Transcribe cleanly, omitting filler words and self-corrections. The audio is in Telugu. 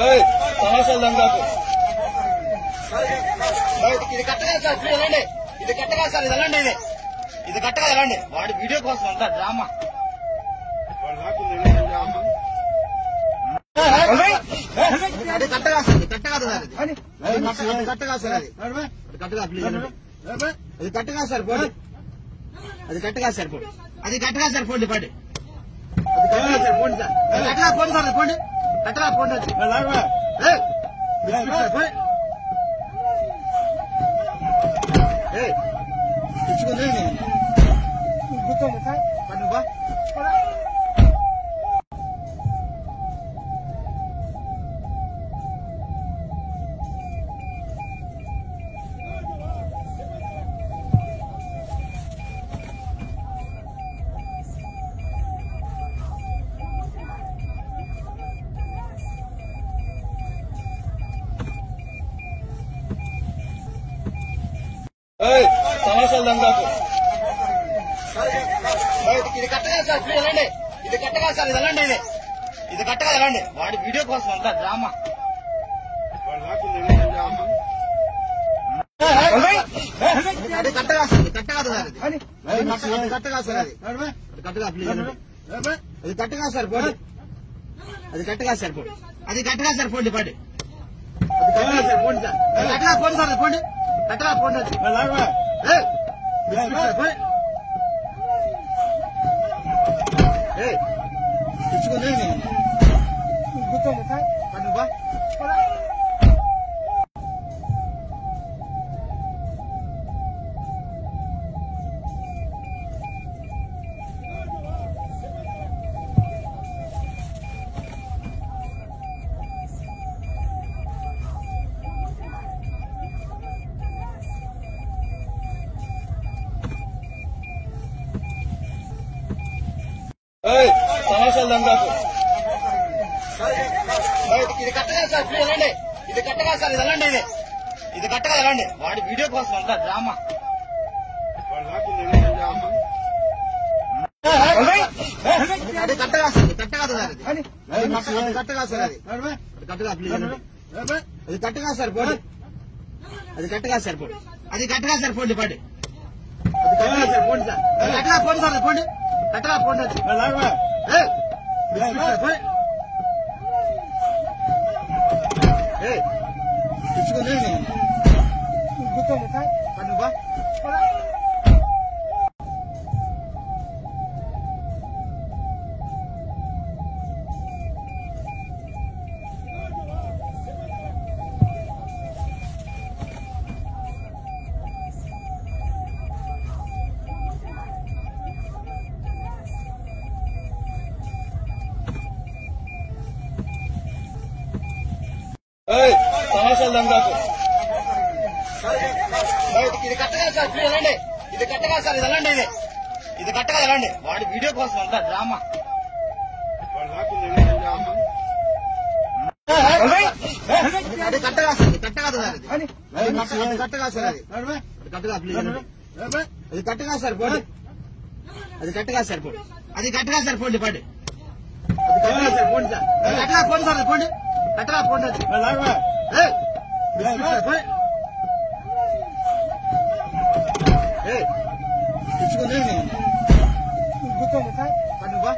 సమస్యలు దండాకు ఇది కట్టగా సార్ వెళ్ళండి. ఇది కట్టగా సార్ ఇది వెళ్ళండి. ఇది కట్టగా వెళ్ళండి. వాడి వీడియో కోసం అంతా డ్రామా. అది కట్టగా సార్ కట్టగా సార్ అది కట్టగా సార్ అది కట్టగా ప్లీజ్ అది కట్టగా సార్ పోండి. అది కట్టగా సార్ పోండి. అది కట్టగా సార్ పోండి పడి అది కట్టగా సార్ పోండి సార్ కట్టగా పోండి సార్ పోండి కట్టగా పోండి అది ఇచ్చుకుందే పన్ను బా సమస్యలు దండాకు ఇది కట్టగా సార్ వెళ్ళండి. ఇది కట్టగా సార్ ఇది వెళ్ళండి. ఇది కట్టగా వెళ్ళండి. వాడి వీడియో కోసం అంతా డ్రామా. అది కట్టగా సార్ కట్టగా సార్ అది కట్టగా సార్ అది కట్టగా ప్లీజ్ అది కట్టగా సార్ పోండి. అది కట్టగా సార్ పోండి. అది కట్టగా సార్ పోండి పడి అది కట్టగా సార్ పోండి సార్ కట్టగా పోండి సార్ పోండి కట్టగా పోండి అది ఇచ్చుకుందే పన్ను బా సమస్యలు దండాకు ఇది కట్టగా సార్ వెళ్ళండి. ఇది కట్టగా సార్ ఇది వెళ్ళండి. ఇది కట్టగా వెళ్ళండి. వాడి వీడియో కోసం అంతా డ్రామా. అది కట్టగా సార్ కట్టగా సార్ అది కట్టగా సార్ అది కట్టగా ప్లీజ్ అది కట్టగా సార్ పోండి. అది కట్టగా సార్ పోండి. అది కట్టగా సార్ పోండి పడి అది కట్టగా సార్ పోండి సార్ కట్టగా పోండి సార్ పోండి కట్టగా పోండి అది ఇచ్చుకుందే పన్ను బా సమస్యలు దండాకు ఇది కట్టగా సార్ వెళ్ళండి. ఇది కట్టగా సార్ ఇది వెళ్ళండి. ఇది కట్టగా వెళ్ళండి. వాడి వీడియో కోసం అంతా డ్రామా. అది కట్టగా సార్ కట్టగా సార్ అది కట్టగా సార్ అది కట్టగా ప్లీజ్ అది కట్టగా సార్ పోండి. అది కట్టగా సార్ పోండి. అది కట్టగా సార్ పోండి పడి అది కట్టగా సార్ పోండి సార్ కట్టగా పోండి సార్ పోండి కట్టగా పోండి అది ఇచ్చుకుందే పన్ను బా